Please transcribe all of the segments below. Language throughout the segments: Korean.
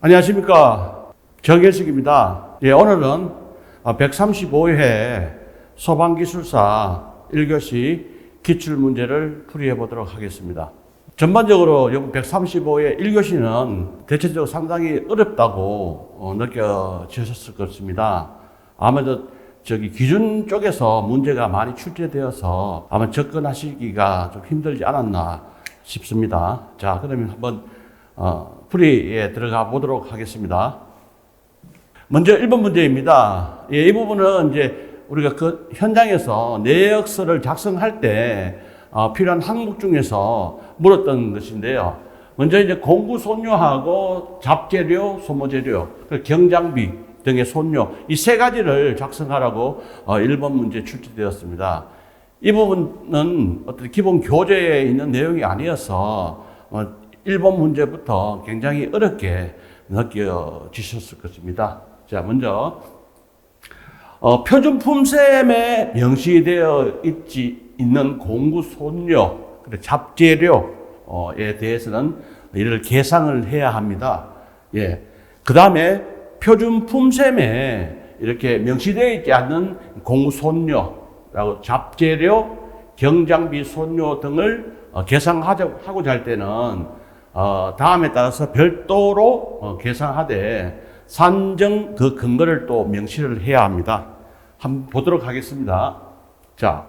안녕하십니까. 정혜식입니다. 오늘은 135회 소방기술사 1교시 기출문제를 풀이해 보도록 하겠습니다. 전반적으로 이번 135회 1교시는 대체적으로 상당히 어렵다고 느껴지셨을 것입니다. 아마도 기준 쪽에서 문제가 많이 출제되어서 아마 접근하시기가 좀 힘들지 않았나 싶습니다. 자, 그러면 한번 풀이에 들어가 보도록 하겠습니다. 먼저 1번 문제입니다. 이 부분은 이제 우리가 그 현장에서 내역서를 작성할 때 필요한 항목 중에서 물었던 것인데요. 먼저 이제 공구 손료하고 잡재료, 소모재료, 경장비 등의 손료, 이 세 가지를 작성하라고 1번 문제 출제되었습니다. 이 부분은 어떤 기본 교재에 있는 내용이 아니어서 1번 문제부터 굉장히 어렵게 느껴지셨을 것입니다. 자, 먼저 표준 품셈에 명시되어 있는 공구 손료, 잡재료에 대해서는 이를 계상을 해야 합니다. 예. 그 다음에 표준 품셈에 이렇게 명시되어 있지 않는 공구 손료라고 잡재료, 경장비 손료 등을 계상하고자 할 때는 다음에 따라서 별도로 계상하되 산정 그 근거를 또 명시를 해야 합니다. 한번 보도록 하겠습니다. 자,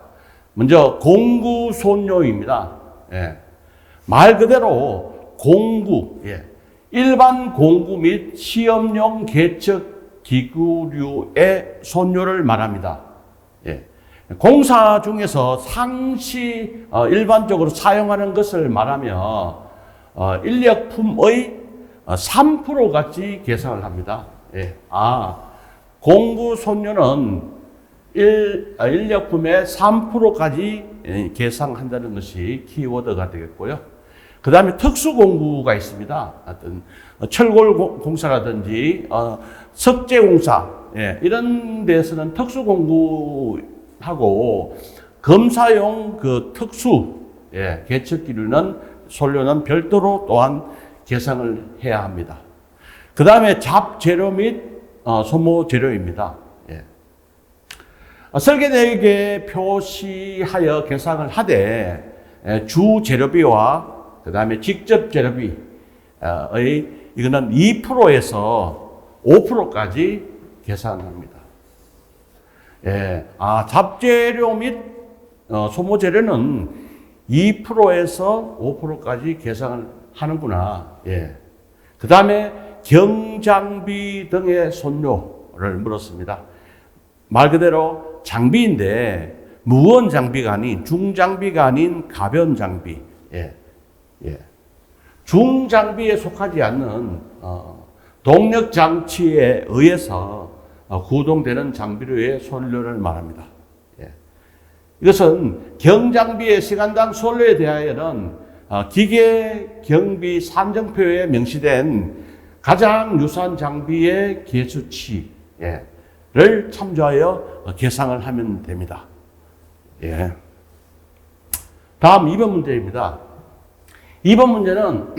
먼저 공구 손료입니다. 예. 말 그대로 공구, 예. 일반 공구 및 시험용 개척 기구류의 손료를 말합니다. 예. 공사 중에서 상시 일반적으로 사용하는 것을 말하며 인력품의 3%까지 계상을 합니다. 예. 공구 손료는 인력품의 3%까지 계상한다는 것이 키워드가 되겠고요. 그 다음에 특수공구가 있습니다. 어떤 철골공사라든지 석재공사, 예. 이런 데서는 특수공구하고 검사용 그 특수, 예. 개척기류는 손료는 별도로 또한 계상을 해야 합니다. 그 다음에 잡재료 및 소모재료입니다. 예. 설계내역에 표시하여 계상을 하되 주재료비와 그 다음에 직접 재료비의 이거는 2%에서 5%까지 계산합니다. 예. 잡재료 및 소모재료는 2%에서 5%까지 계산을 하는구나. 예. 그 다음에 경장비 등의 손료를 물었습니다. 말 그대로 장비인데 무거운 장비가 아닌 중장비가 아닌 가벼운 장비. 예. 예. 중장비에 속하지 않는 동력 장치에 의해서 구동되는 장비류의 손료를 말합니다. 예. 이것은 경장비의 시간당 손료에 대하여는 기계 경비 산정표에 명시된 가장 유사한 장비의 계수치를 참조하여 계상을 하면 됩니다. 예. 다음 2번 문제입니다. 2번 문제는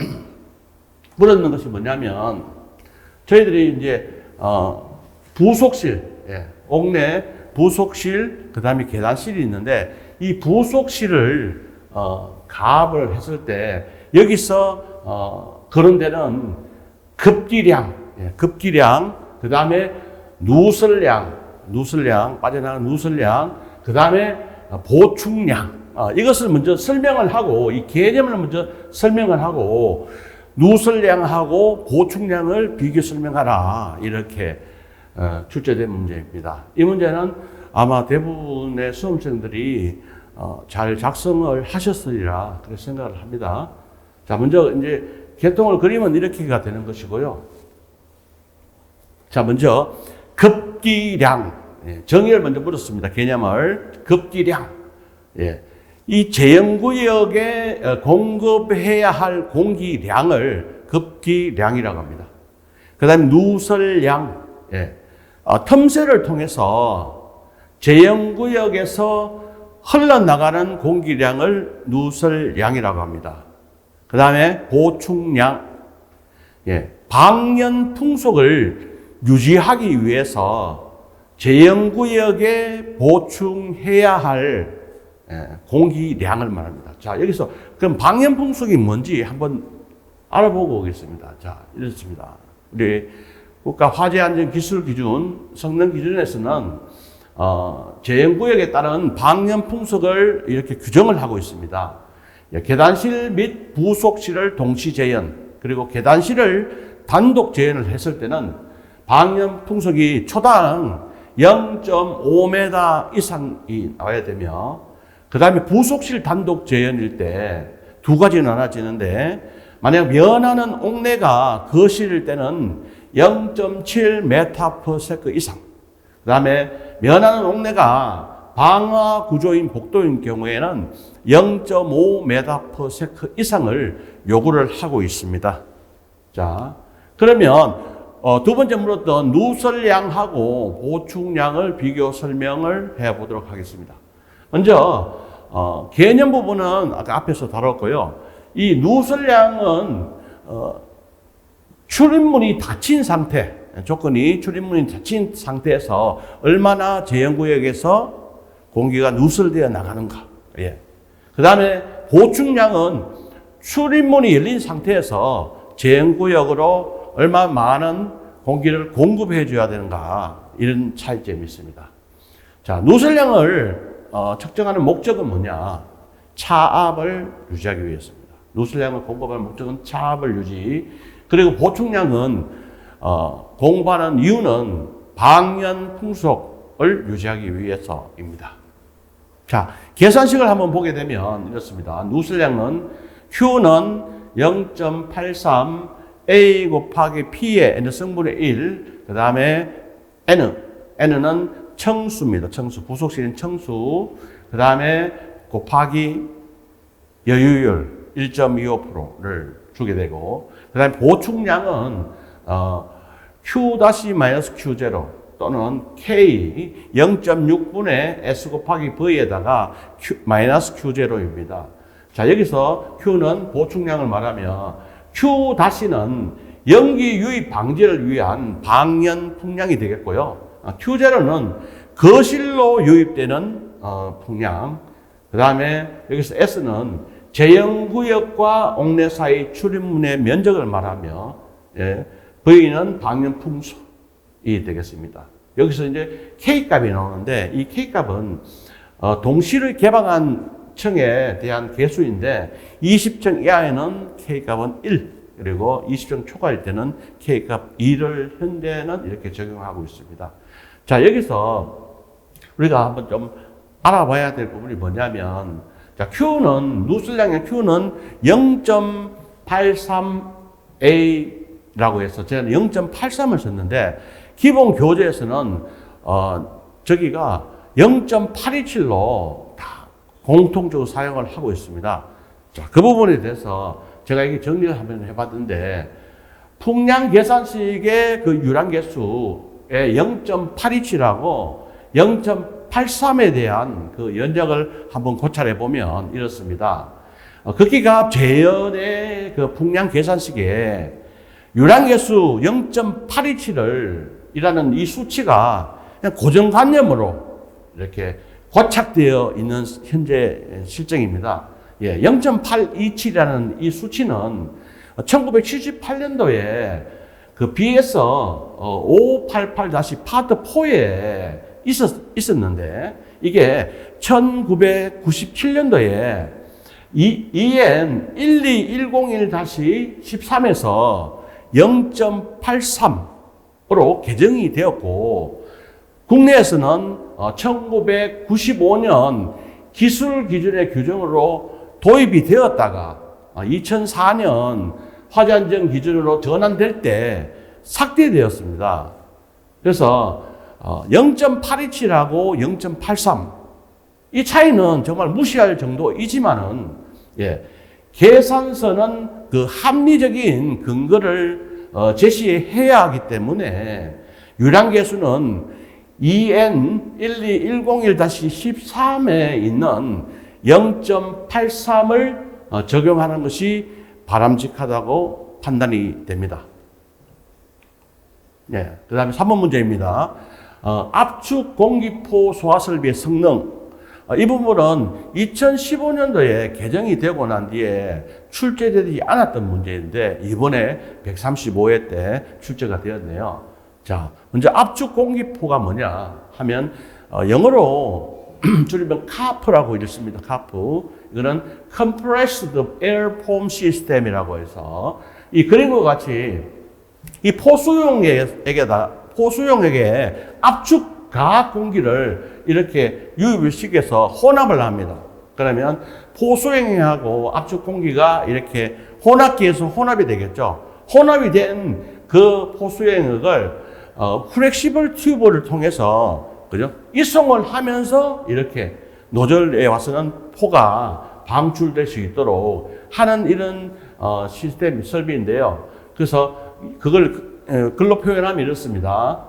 물었는 것이 뭐냐면 저희들이 이제 부속실, 예. 옥내 부속실, 그 다음에 계단실이 있는데 이 부속실을 가압을 했을 때 여기서 그런 데는 급기량, 예, 급기량, 그 다음에 누설량, 빠져나가는 누설량, 그 다음에 보충량. 이것을 먼저 설명을 하고, 이 개념을 먼저 설명을 하고, 누설량하고 보충량을 비교 설명하라. 이렇게 출제된 문제입니다. 이 문제는 아마 대부분의 수험생들이 잘 작성을 하셨으리라 그렇게 생각을 합니다. 자, 먼저 이제 개통을 그리면 이렇게가 되는 것이고요. 자, 먼저 급기량, 예, 정의를 먼저 물었습니다. 개념을 급기량. 예, 이 제형구역에 공급해야 할 공기량을 급기량이라고 합니다. 그 다음에 누설량, 예, 틈새를 통해서 제형구역에서 흘러나가는 공기량을 누설량이라고 합니다. 그 다음에 보충량, 예, 방연 풍속을 유지하기 위해서 제형구역에 보충해야 할 공기량을 말합니다. 자, 여기서 그럼 방연 풍속이 뭔지 한번 알아보고 오겠습니다. 자, 이렇습니다. 우리 국가화재안전기술기준 성능 기준에서는 제형구역에 따른 방연 풍속을 이렇게 규정을 하고 있습니다. 계단실 및 부속실을 동시 재현, 그리고 계단실을 단독 재현을 했을 때는 방연 풍속이 초당 0.5m 이상이 나와야 되며, 그 다음에 부속실 단독 재현일 때 두 가지 나눠지는데, 만약 면하는 옥내가 거실일 때는 0.7m/s 이상, 그 다음에 면하는 옥내가 방화 구조인 복도인 경우에는 0.5m/s 이상을 요구를 하고 있습니다. 자, 그러면 두 번째 물었던 누설량하고 보충량을 비교 설명을 해보도록 하겠습니다. 먼저 개념 부분은 아까 앞에서 다뤘고요. 이 누설량은 출입문이 닫힌 상태, 조건이 출입문이 닫힌 상태에서 얼마나 제형구역에서 공기가 누설되어 나가는가. 예. 그 다음에 보충량은 출입문이 열린 상태에서 제형구역으로 얼마 많은 공기를 공급해 줘야 되는가, 이런 차이점이 있습니다. 자, 누설량을 측정하는 목적은 뭐냐? 차압을 유지하기 위해서입니다. 누설량을 공급하는 목적은 차압을 유지, 그리고 보충량은 공부하는 이유는 방연 풍속을 유지하기 위해서입니다. 자, 계산식을 한번 보게 되면 이렇습니다. 누설량은 Q는 0.83 A 곱하기 P의 N 승분의 1, 그 다음에 N은 청수입니다. 청수, 부속실인 청수, 그 다음에 곱하기 여유율 1.25%를 주게 되고, 그 다음에 보충량은 Q-Q0 또는 K 0.6분의 S 곱하기 V에다가 -Q0입니다. 자, 여기서 Q는 보충량을 말하며 Q-는 연기 유입 방지를 위한 방연 풍량이 되겠고요. Q0는 거실로 유입되는 풍량, 그 다음에 여기서 S는 제형구역과 옥내 사이 출입문의 면적을 말하며, V는 방연 풍속이 되겠습니다. 여기서 이제 K값이 나오는데, 이 K값은 동시를 개방한 층에 대한 개수인데, 20층 이하에는 K값은 1, 그리고 20층 초과일 때는 K값 2를 현재는 이렇게 적용하고 있습니다. 자, 여기서 우리가 한번 좀 알아봐야 될 부분이 뭐냐면, 자, Q는, 누설량의 Q는 0.83A라고 해서 제가 0.83을 썼는데, 기본 교재에서는, 저기가 0.827로 다 공통적으로 사용을 하고 있습니다. 자, 그 부분에 대해서 제가 이게 정리를 한번 해봤는데, 풍량 계산식의 그 유랑계수의 0.827하고 0.83에 대한 그 연적을 한번 고찰해 보면 이렇습니다. 극기갑 재현의 그 풍량 계산식에 유랑계수 0.827을 이라는 이 수치가 그냥 고정관념으로 이렇게 고착되어 있는 현재 실정입니다. 예, 0.827이라는 이 수치는 1978년도에 그 BS 588-파트 4에 있었는데, 이게 1997년도에 EN 12101-13에서 0.83으로 개정이 되었고, 국내에서는 1995년 기술 기준의 규정으로 도입이 되었다가 2004년 화재안전 기준으로 전환될 때 삭제되었습니다. 그래서 0.827하고 0.83 이 차이는 정말 무시할 정도이지만은, 예, 계산서는 그 합리적인 근거를 제시해야 하기 때문에 유랑계수는 EN 12101-13에 있는 0.83을 적용하는 것이 바람직하다고 판단이 됩니다. 네. 그 다음에 3번 문제입니다. 압축 공기포 소화 설비의 성능. 이 부분은 2015년도에 개정이 되고 난 뒤에 출제되지 않았던 문제인데 이번에 135회 때 출제가 되었네요. 자, 먼저 압축 공기포가 뭐냐 하면 영어로 줄이면 CARP라고 읽습니다. CARP. 이거는 Compressed Air Foam System이라고 해서 이 그림과 같이 이 포수용액에 압축 가학 공기를 이렇게 유입을 시켜서 혼합을 합니다. 그러면 포수용액하고 압축 공기가 이렇게 혼합기에서 혼합이 되겠죠. 혼합이 된 그 포수용액을 플렉시블 튜브를 통해서 그죠? 이송을 하면서 이렇게 노즐에 와서는 포가 방출될 수 있도록 하는 이런 시스템 설비인데요. 그래서 그걸 글로 표현하면 이렇습니다.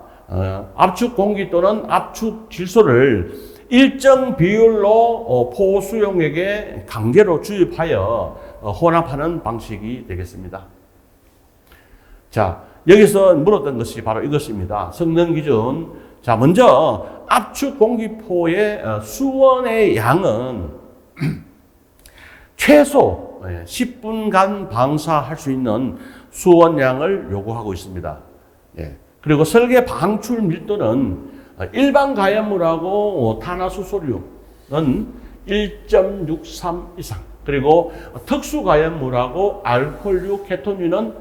압축 공기 또는 압축 질소를 일정 비율로 포수용액에 강제로 주입하여 혼합하는 방식이 되겠습니다. 자, 여기서 물었던 것이 바로 이것입니다. 성능 기준. 자, 먼저 압축 공기포의 수원의 양은 최소 10분간 방사할 수 있는 수원량을 요구하고 있습니다. 예. 그리고 설계 방출 밀도는 일반 가연물하고 탄화수소류는 1.63 이상, 그리고 특수 가연물하고 알코올류, 케톤류는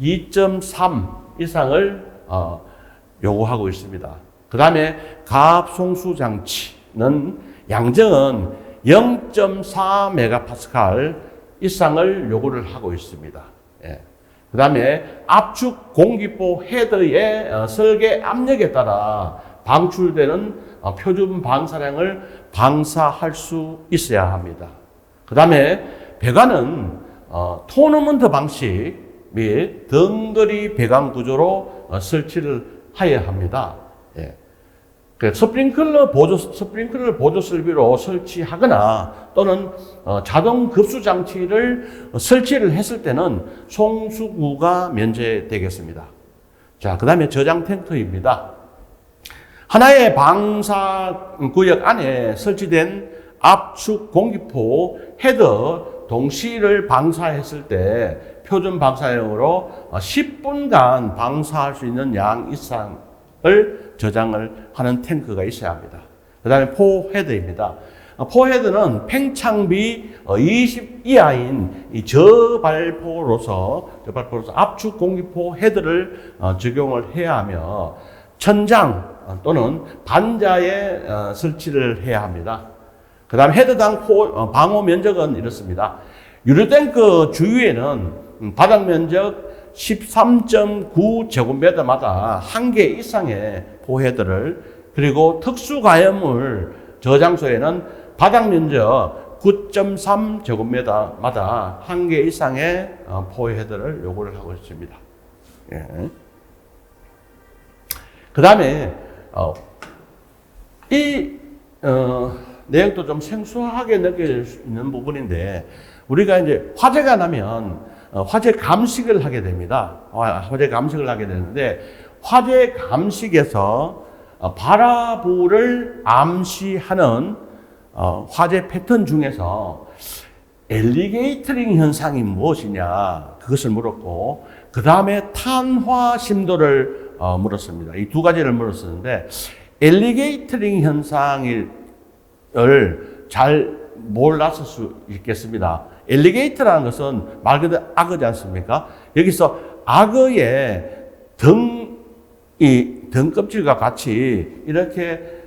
2.3 이상을 요구하고 있습니다. 그 다음에 가압송수 장치는 양정은 0.4 메가파스칼 이상을 요구를 하고 있습니다. 예. 그 다음에 압축 공기포 헤드의 설계 압력에 따라 방출되는 표준 방사량을 방사할 수 있어야 합니다. 그 다음에 배관은 토너먼트 방식 및 덩그리 배관 구조로 설치를 해야 합니다. 예. 스프링클러 보조 설비로 설치하거나 또는 자동 급수 장치를 설치를 했을 때는 송수구가 면제되겠습니다. 자, 그 다음에 저장 탱크입니다. 하나의 방사 구역 안에 설치된 압축 공기포 헤더 동시를 방사했을 때 표준 방사형으로 10분간 방사할 수 있는 양 이상을 저장을 하는 탱크가 있어야 합니다. 그 다음에 포헤드입니다. 포헤드는 팽창비 20 이하인 이 저발포로서 압축 공기포 헤드를 적용을 해야 하며 천장 또는 반자에 설치를 해야 합니다. 그 다음 헤드당 방호 면적은 이렇습니다. 유리탱크 주위에는 바닥 면적 13.9제곱미터마다 한 개 이상의 포헤드를, 그리고 특수 가연물 저장소에는 바닥 면적 9.3제곱미터마다 한 개 이상의 포헤드를 요구를 하고 있습니다. 예. 그 다음에 내용도 좀 생소하게 느낄 수 있는 부분인데, 우리가 이제 화재가 나면 화재 감식을 하게 됩니다. 화재 감식을 하게 되는데, 화재 감식에서 발화부를 암시하는 화재 패턴 중에서 엘리게이터링 현상이 무엇이냐, 그것을 물었고, 그 다음에 탄화 심도를 물었습니다. 이 두 가지를 물었었는데, 엘리게이터링 현상을 잘 몰랐을 수 있겠습니다. 엘리게이터라는 것은 말 그대로 악어지 않습니까? 여기서 악어의 등껍질과 같이 이렇게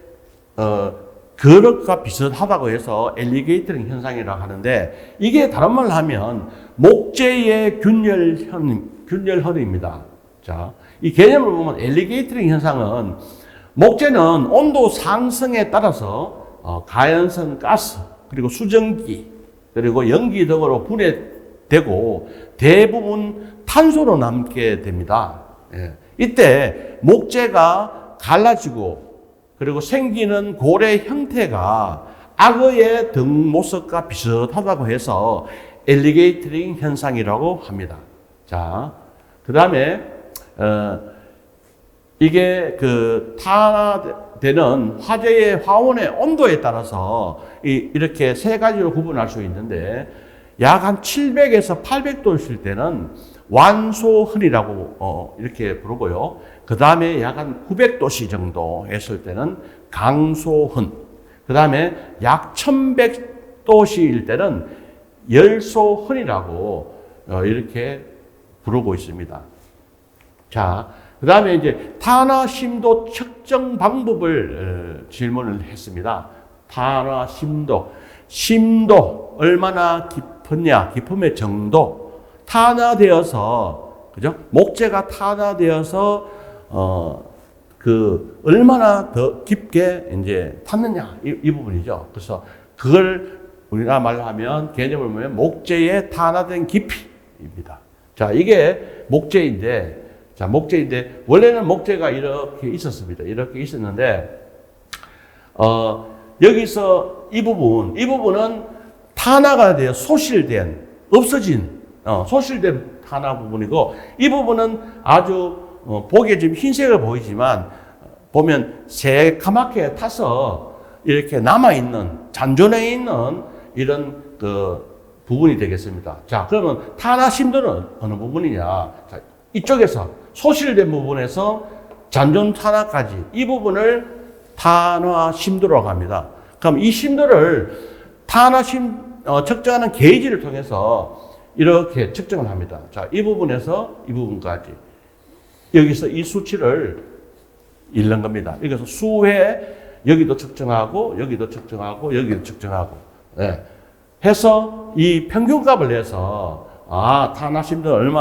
그릇과 비슷하다고 해서 엘리게이터링 현상이라고 하는데, 이게 다른 말로 하면 목재의 균열현입니다. 자, 이 개념을 보면 엘리게이터링 현상은 목재는 온도 상승에 따라서 가연성 가스, 그리고 수증기, 그리고 연기 등으로 분해되고 대부분 탄소로 남게 됩니다. 예. 이때 목재가 갈라지고 그리고 생기는 고래 형태가 악어의 등 모습과 비슷하다고 해서 엘리게이터링 현상이라고 합니다. 자, 그 다음에 이게 그 탄화되는 화재의 화원의 온도에 따라서 이렇게 세 가지로 구분할 수 있는데 약 한 700에서 800도일 때는 완소흔이라고 이렇게 부르고요. 그 다음에 약 한 900도씨 정도 했을 때는 강소흔. 그 다음에 약 1100도씨일 때는 열소흔이라고 이렇게 부르고 있습니다. 자, 그 다음에 이제 탄화 심도 측정 방법을 질문을 했습니다. 탄화 심도. 심도 얼마나 깊었냐, 깊음의 정도. 탄화되어서, 그죠? 목재가 탄화되어서, 얼마나 더 깊게 이제 탔느냐, 이 부분이죠. 그래서 그걸 우리나라 말로 하면, 개념을 보면 목재의 탄화된 깊이입니다. 자, 이게 목재인데, 원래는 목재가 이렇게 있었습니다. 이렇게 있었는데, 여기서 이 부분은 탄화가 되어 소실된, 없어진, 소실된 탄화 부분이고, 이 부분은 아주, 보기에 좀 흰색을 보이지만, 보면 새카맣게 타서 이렇게 남아있는, 잔존해 있는 이런 부분이 되겠습니다. 자, 그러면 탄화 심도는 어느 부분이냐? 자, 이쪽에서, 소실된 부분에서 잔존 탄화까지, 이 부분을 탄화 심도라고 합니다. 그럼 이 심도를 측정하는 게이지를 통해서 이렇게 측정을 합니다. 자, 이 부분에서 이 부분까지. 여기서 이 수치를 잃는 겁니다. 여기서 수회, 여기도 측정하고, 여기도 측정하고, 여기도 측정하고. 네. 해서 이 평균값을 내서, 탄화 심도는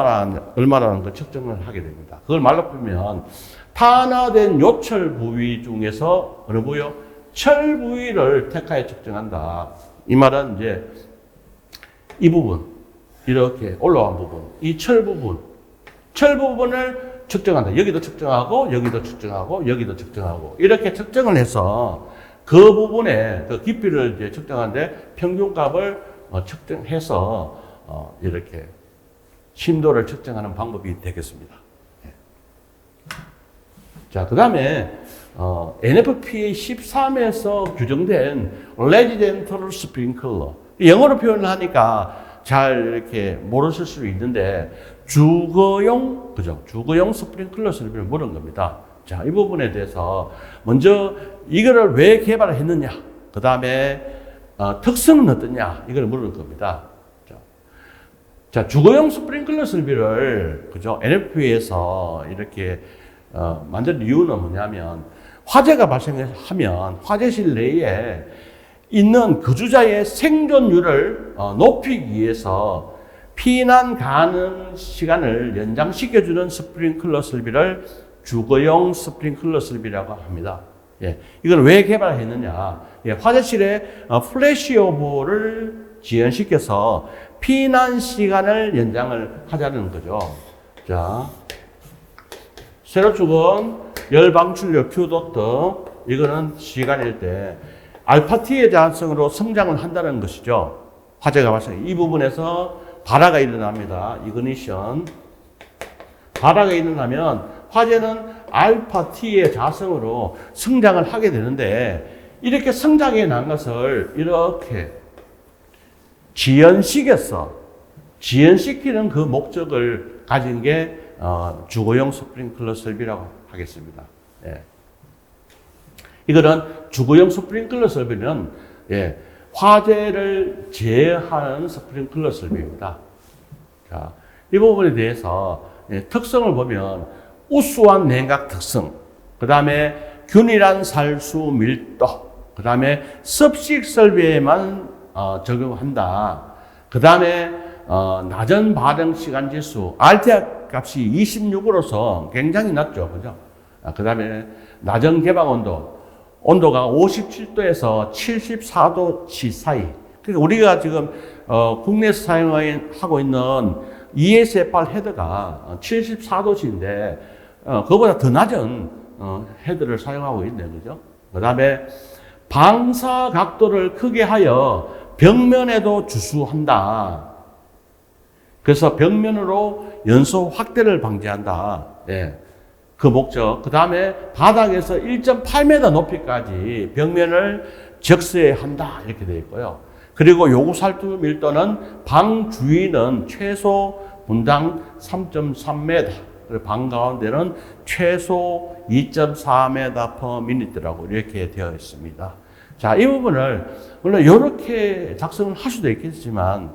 얼마라는 걸 측정을 하게 됩니다. 그걸 말로 풀면, 탄화된 요철 부위 중에서 어느 부위요? 철 부위를 택하여 측정한다. 이 말은 이제 이 부분, 이렇게 올라간 부분, 이 철 부분을 측정한다. 여기도 측정하고, 여기도 측정하고, 여기도 측정하고, 이렇게 측정을 해서 그 부분의 그 깊이를 이제 측정하는데 평균값을 측정해서 이렇게 심도를 측정하는 방법이 되겠습니다. 자, 그 다음에, NFPA 13에서 규정된 Residential Sprinkler. 영어로 표현을 하니까 잘 이렇게 모르실 수 있는데, 주거용 스프링클러 설비를 물은 겁니다. 자, 이 부분에 대해서 먼저 이거를 왜 개발을 했느냐, 그 다음에, 특성은 어떠냐, 이걸 물을 겁니다. 자, 주거용 스프링클러 설비를, 그죠? NFPA에서 이렇게 만든 이유는 뭐냐면 화재가 발생하면 화재실 내에 있는 거주자의 생존율을 높이기 위해서 피난 가능 시간을 연장시켜주는 스프링클러 설비를 주거용 스프링클러 설비라고 합니다. 예, 이걸 왜 개발했느냐? 예, 화재실에 플래시오버를 지연시켜서 피난 시간을 연장을 하자는 거죠. 자. 세로축은 열방출력 Q도트, 이거는 시간일 때 알파-T의 자성으로 성장을 한다는 것이죠. 화재가 발생. 이 부분에서 발화가 일어납니다. 이그니션. 발화가 일어나면 화재는 알파-T의 자성으로 성장을 하게 되는데 이렇게 성장해 난 것을 이렇게 지연시키는 그 목적을 가진 게 주거용 스프링클러 설비라고 하겠습니다. 예. 이거는 주거용 스프링클러 설비는 화재를 제어하는 스프링클러 설비입니다. 자, 이 부분에 대해서 특성을 보면 우수한 냉각 특성, 그 다음에 균일한 살수 밀도, 그 다음에 습식 설비에만 적용한다. 그 다음에 낮은 반응 시간 지수, RTR 값이 26으로서 굉장히 낮죠. 그죠? 그 다음에 낮은 개방 온도가 57도에서 74도씨 사이. 그러니까 우리가 지금, 국내에서 사용하고 있는 ESFR 헤드가 74도씨인데, 그거보다 더 낮은, 헤드를 사용하고 있네요. 그죠? 그 다음에 방사 각도를 크게 하여 벽면에도 주수한다. 그래서 벽면으로 연소 확대를 방지한다. 예. 그 목적. 그 다음에 바닥에서 1.8m 높이까지 벽면을 적셔야 한다. 이렇게 되어 있고요. 그리고 요구 살투 밀도는 방 주위는 최소 분당 3.3m, 그리고 방 가운데는 최소 2.4m/m라고 이렇게 되어 있습니다. 자, 이 부분을 물론 이렇게 작성을 할 수도 있겠지만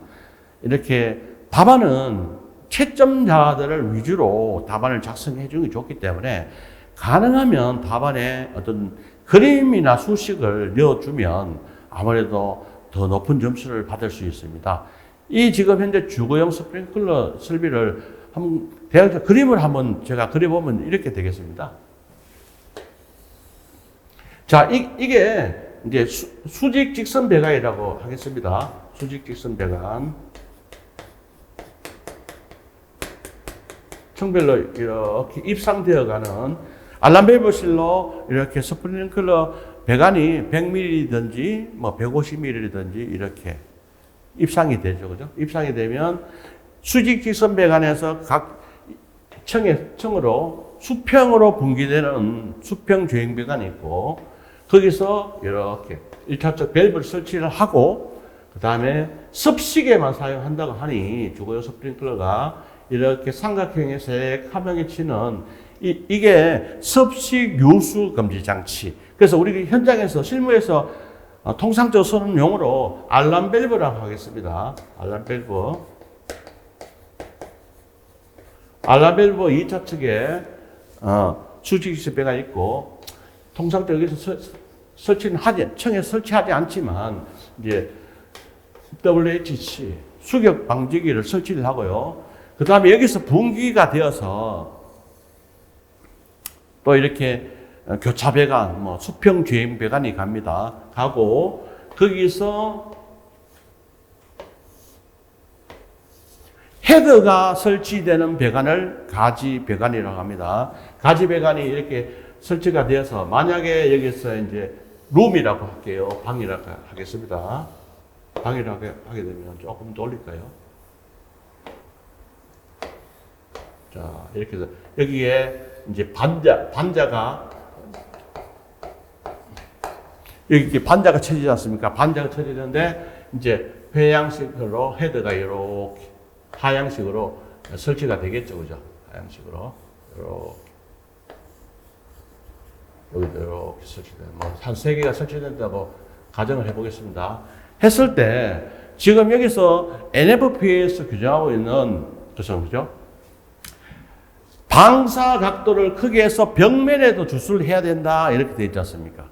이렇게 답안은 채점자들을 위주로 답안을 작성해 주는 게 좋기 때문에 가능하면 답안에 어떤 그림이나 수식을 넣어주면 아무래도 더 높은 점수를 받을 수 있습니다. 이 지금 현재 주거용 스프링클러 설비를 한번 대략 그림을 한번 제가 그려보면 이렇게 되겠습니다. 자, 이게 이제 수직 직선 배관이라고 하겠습니다. 수직 직선 배관. 층별로 이렇게 입상되어 가는 알람밸브 실로 이렇게 스프링클러 배관이 100mm든지 뭐 150mm든지 이렇게 입상이 되죠. 그죠? 입상이 되면 수직 직선 배관에서 각 층으로 수평으로 분기되는 수평 주행 배관이 있고 거기서 이렇게 1차적 밸브를 설치를 하고 그 다음에 습식에만 사용한다고 하니 주거용 스프링클러가 이렇게 삼각형의 세액함형에 치는 이게 습식 요수 금지 장치. 그래서 우리 현장에서 실무에서 통상적으로 쓰는 용어로 알람 밸브라고 하겠습니다. 알람 밸브. 알람 밸브 2차 측에 수직 배관이 있고 통상적으로 여기서 층에 설치하지 않지만 이제 WHC 수격 방지기를 설치를 하고요. 그 다음에 여기서 분기가 되어서 또 이렇게 교차 배관, 뭐 수평 주행 배관이 갑니다. 가고 거기서 헤드가 설치되는 배관을 가지 배관이라고 합니다. 가지 배관이 이렇게 설치가 되어서 만약에 여기서 이제 룸이라고 할게요. 방이라고 하겠습니다. 방이라고 하게 되면 조금 더 올릴까요? 자, 이렇게 해서 여기에 이제 반자가 여기 반자가 쳐지지 않습니까? 반자가 쳐지는데 이제 회양식으로 헤드가 이렇게 하향식으로 설치가 되겠죠, 그죠? 하향식으로 이렇게 여기도 이렇게 설치돼. 한 3개가 설치된다고 가정을 해보겠습니다. 했을 때 지금 여기서 NFPA에서 규정하고 있는 그죠? 방사 각도를 크게 해서 벽면에도 주술을 해야 된다 이렇게 되어 있지 않습니까?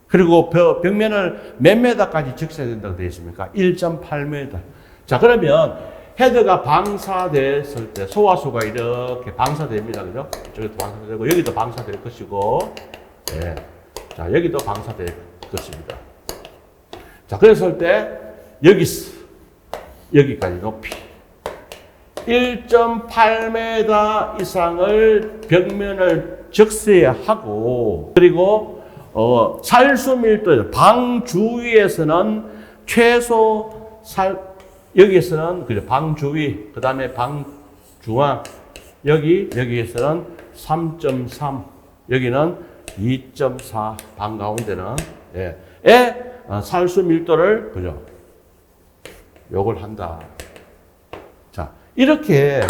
그리고 벽면을 몇 메다까지 적셔야 된다고 되어 있습니까? 1.8m. 자, 그러면 헤드가 방사됐을 때 소화수가 이렇게 방사됩니다. 그죠? 저기도 방사되고 여기도 방사될 것이고 네. 자, 여기도 방사될 것입니다. 자, 그랬을 때 여기까지 높이 1.8m 이상을 벽면을 적셔야 하고 그리고 살수 밀도 방 주위에서는 최소 여기에서는 그죠 방 주위 그다음에 방 중앙 여기에서는 3.3 여기는 2.4 방 가운데는 살수 밀도를 그죠 요걸 한다. 자, 이렇게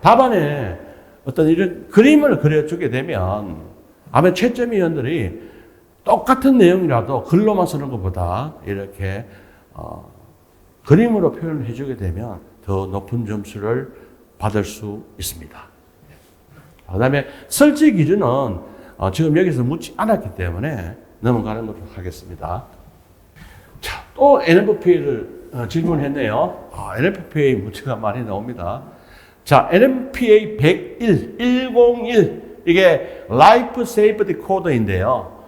답안에 어떤 이런 그림을 그려주게 되면 아마 채점위원들이 똑같은 내용이라도 글로만 쓰는 것보다 이렇게 그림으로 표현을 해주게 되면 더 높은 점수를 받을 수 있습니다. 그 다음에 설치 기준은 지금 여기서 묻지 않았기 때문에 넘어가는 것으로 하겠습니다. 자, 또 NFPA를 질문했네요. NFPA 문제가 많이 나옵니다. 자, NFPA 101 이게 라이프 세이프티 코드인데요.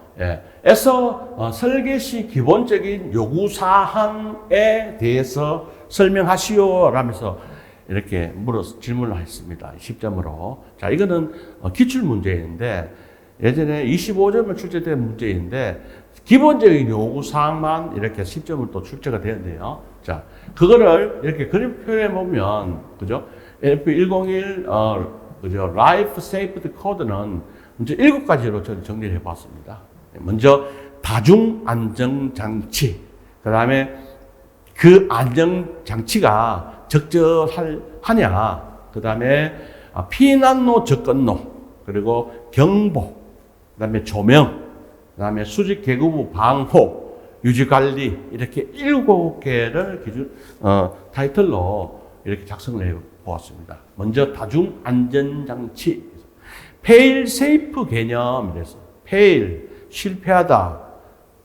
에서 설계 시 기본적인 요구 사항에 대해서 설명하시오 라면서 이렇게 질문을 했습니다. 10점으로. 자, 이거는 기출 문제인데 예전에 25점을 출제된 문제인데 기본적인 요구 사항만 이렇게 10점을 또 출제가 되었네요. 자, 그거를 이렇게 그림 표현해 보면 그죠? NFP 101 그죠? 라이프 세이프티 코드는 이제 7가지로 저는 정리를 해봤습니다. 먼저 다중안전장치, 그 다음에 그 안전장치가 적절하냐, 그 다음에 피난로 접근로, 그리고 경보, 그 다음에 조명, 그 다음에 수직 계급부 방호, 유지관리, 이렇게 7개를 기준, 타이틀로 이렇게 작성을 해 보았습니다. 먼저 다중안전장치, 페일 세이프 개념이라서, 페일, 실패하다,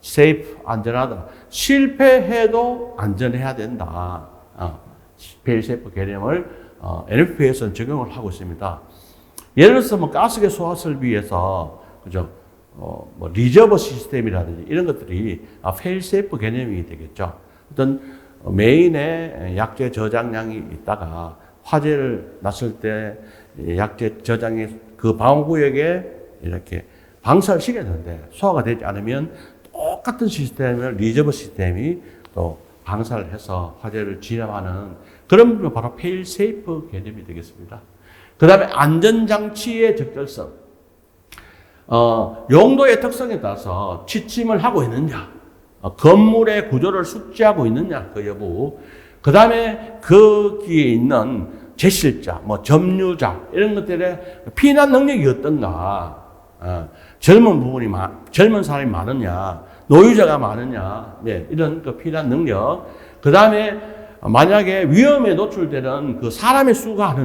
세이프, 안전하다. 실패해도 안전해야 된다. 페일 세이프 개념을 NFP에서는 적용을 하고 있습니다. 예를 들어서 뭐 가스계 소화 설비에서, 그죠? 뭐 리저버 시스템이라든지 이런 것들이 페일 세이프 개념이 되겠죠. 어떤 메인에 약재 저장량이 있다가 화재를 났을 때 약재 저장이 그 방호구역에 이렇게 방사를 시켰는데 소화가 되지 않으면 똑같은 시스템을 리저버 시스템이 또 방사를 해서 화재를 진압하는 그런 부분이 바로 페일 세이프 개념이 되겠습니다. 그 다음에 안전장치의 적절성. 용도의 특성에 따라서 취침을 하고 있느냐, 건물의 구조를 숙지하고 있느냐, 그 여부. 그 다음에 거기에 있는 제실자, 뭐 점유자, 이런 것들의 피난 능력이 어떤가. 젊은 사람이 많으냐, 노유자가 많으냐, 네, 이런 그 피난 능력. 그 다음에 만약에 위험에 노출되는 그 사람의 수가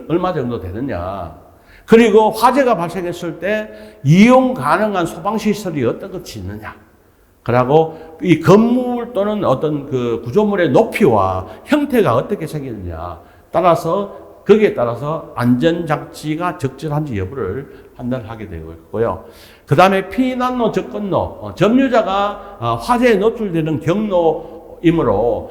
얼마 정도 되느냐. 그리고 화재가 발생했을 때 이용 가능한 소방시설이 어떤 것이 있느냐. 그리고 이 건물 또는 어떤 그 구조물의 높이와 형태가 어떻게 생기느냐. 따라서 거기에 따라서 안전장치가 적절한지 여부를 판단하게 되고 있고요. 그 다음에 피난로 접근로, 점유자가 화재에 노출되는 경로이므로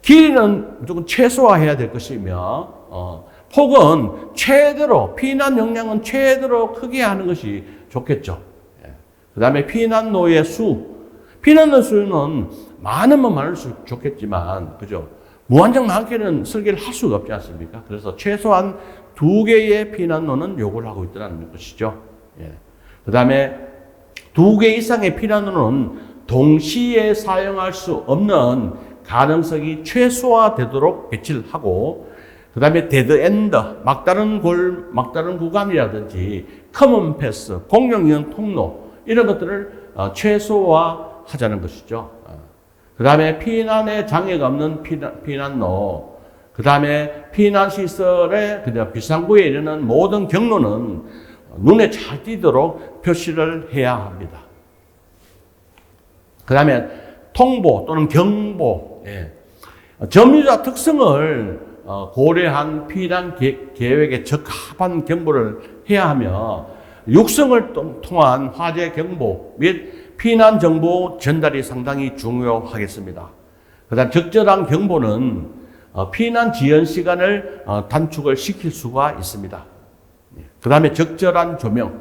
길이는 무조건 최소화해야 될 것이며, 폭은 최대로, 피난 용량은 최대로 크게 하는 것이 좋겠죠. 그 다음에 피난로의 수, 피난로 수는 많으면 많을수록 좋겠지만, 그죠? 무한정 많게는 설계를 할 수가 없지 않습니까? 그래서 최소한 2개의 피난로는 요구를 하고 있다는 것이죠. 그 다음에 2개 이상의 피난로는 동시에 사용할 수 없는 가능성이 최소화되도록 배치를 하고, 그 다음에 데드엔드, 막다른 구간이라든지 커먼 패스, 공용형 통로, 이런 것들을 최소화하자는 것이죠. 그 다음에 피난에 장애가 없는 피난로, 그 다음에 피난시설의 비상구에 이르는 모든 경로는 눈에 잘 띄도록 표시를 해야 합니다. 그 다음에 통보 또는 경보, 점유자 특성을 고려한 피난 계획에 적합한 경보를 해야 하며, 육성을 통한 화재 경보 및 피난 정보 전달이 상당히 중요하겠습니다. 그 다음 적절한 경보는 피난 지연 시간을 단축을 시킬 수가 있습니다. 그 다음에 적절한 조명,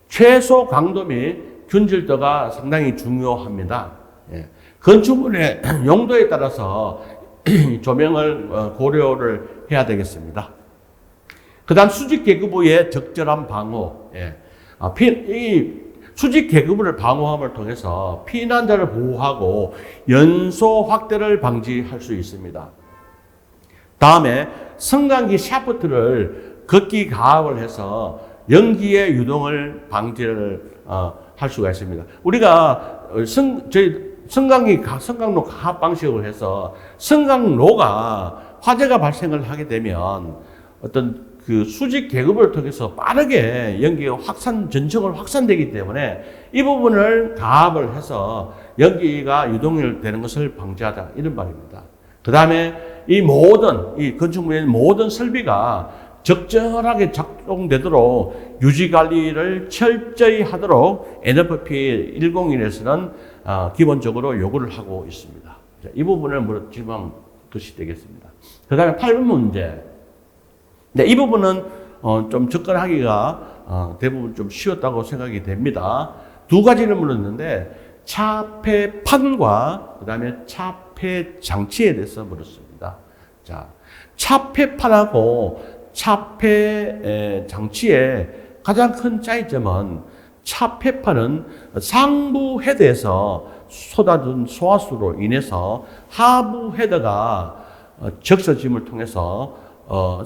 최소 강도 및 균질도가 상당히 중요합니다. 건축물의 용도에 따라서 조명을 고려를 해야 되겠습니다. 그 다음 수직 계급부의 적절한 방호. 이 수직 계급부를 방호함을 통해서 피난자를 보호하고 연소 확대를 방지할 수 있습니다. 다음에 성강기 샤프트를 걷기 가압을 해서 연기의 유동을 방지를 할 수가 있습니다. 우리가 성강로 가압 방식으로 해서 성강로가 화재가 발생을 하게 되면 어떤 그 수직 계급을 통해서 빠르게 연기가 전층을 확산되기 때문에 이 부분을 가압을 해서 연기가 유동이 되는 것을 방지하자, 이런 말입니다. 그 다음에 이 건축물의 모든 설비가 적절하게 작동되도록 유지관리를 철저히 하도록 NFP 101에서는 기본적으로 요구를 하고 있습니다. 이 부분을 질문한 것이 되겠습니다. 그 다음에 8번 문제. 네, 이 부분은 좀 접근하기가 대부분 좀 쉬웠다고 생각이 됩니다. 2가지를 물었는데 차폐판과 그 다음에 차폐장치에 대해서 물었습니다. 자, 차폐판하고 차폐장치의 가장 큰 차이점은 차폐판은 상부 헤드에서 쏟아진 소화수로 인해서 하부 헤드가 적셔짐을 통해서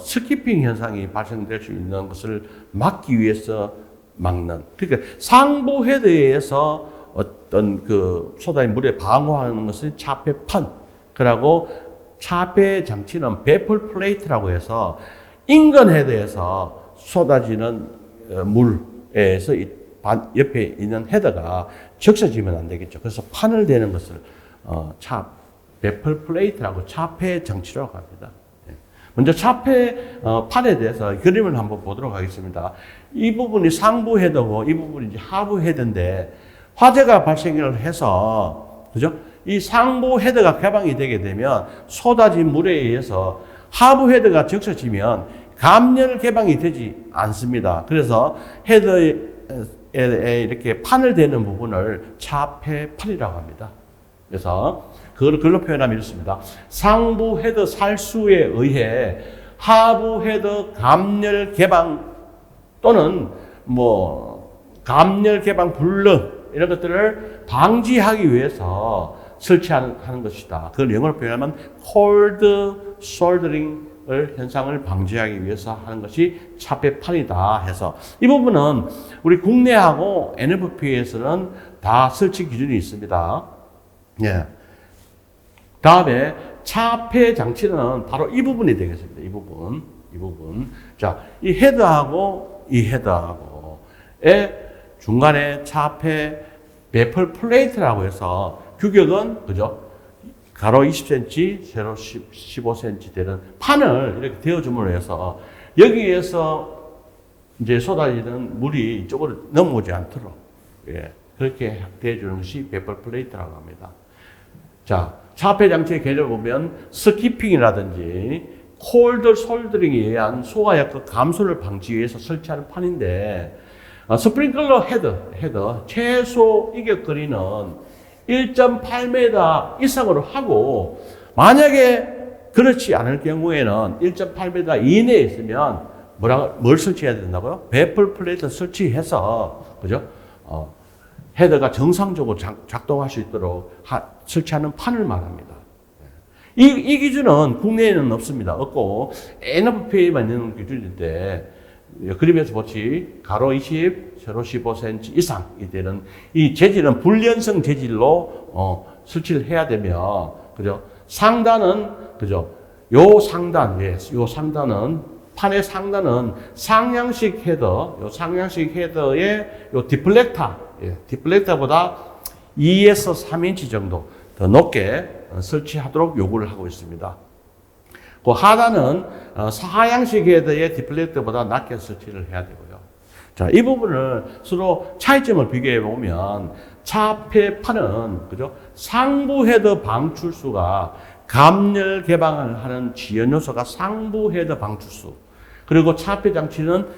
스키핑 현상이 발생될 수 있는 것을 막기 위해서 막는. 그러니까 상부 헤드에서 어떤 그 쏟아진 물에 방어하는 것은 차폐판. 그리고 차폐 장치는 베풀 플레이트라고 해서 인근 헤드에서 쏟아지는 물에서 옆에 있는 헤더가 적셔지면 안 되겠죠. 그래서 판을 대는 것을 베풀 플레이트라고 차폐 장치라고 합니다. 먼저 차폐 판에 대해서 그림을 한번 보도록 하겠습니다. 이 부분이 상부 헤더고 이 부분이 이제 하부 헤더인데 화재가 발생을 해서 그죠? 이 상부 헤더가 개방이 되게 되면 쏟아진 물에 의해서 하부 헤더가 적셔지면 감열 개방이 되지 않습니다. 그래서 헤더에 이렇게 판을 대는 부분을 차폐판이라고 합니다. 그래서 그걸 글로 표현하면 이렇습니다. 상부 헤더 살수에 의해 하부 헤더 감열 개방 또는 감열 개방 불능 이런 것들을 방지하기 위해서 설치하는 것이다. 그걸 영어로 표현하면 cold soldering 현상을 방지하기 위해서 하는 것이 차폐판이다 해서 이 부분은 우리 국내하고 NFP에서는 다 설치 기준이 있습니다. 예. 다음에 차폐 장치는 바로 이 부분이 되겠습니다. 이 부분. 자, 이 헤더하고 이 헤더하고의 중간에 차폐 베풀 플레이트라고 해서 규격은 그죠? 가로 20cm, 세로 15cm 되는 판을 이렇게 대어줌으로 해서 여기에서 이제 쏟아지는 물이 이쪽으로 넘어오지 않도록 그렇게 대어주는 것이 베풀 플레이트라고 합니다. 자, 차폐 장치의 개념을 보면 스키핑이라든지 콜드 솔더링에 의한 소화약과 감소를 방지하기 위해서 설치하는 판인데 스프링클러 헤더 최소 이격거리는 1.8m 이상으로 하고 만약에 그렇지 않을 경우에는 1.8m 이내에 있으면 뭘 설치해야 된다고요? 베풀 플레이트 설치해서 그죠? 헤더가 정상적으로 작동할 수 있도록 설치하는 판을 말합니다. 이 기준은 국내에는 없고 NFPA만 있는 기준인데 그림에서 보시 가로 20, 세로 15cm 이상이 되는 이 재질은 불연성 재질로 설치를 해야 되면 그죠? 상단은 그죠? 요 상단은 판의 상단은 상향식 헤더, 요 상향식 헤더의 요 디플렉터보다 2에서 3인치 정도 더 높게 설치하도록 요구를 하고 있습니다. 그 하단은 하향식 헤더의 디플렉터보다 낮게 설치를 해야 되고요. 자, 이 부분을 서로 차이점을 비교해 보면 차폐판은 그죠? 상부 헤더 방출수가 감열 개방을 하는 지연 요소가 상부 헤더 방출수. 그리고 차폐 장치는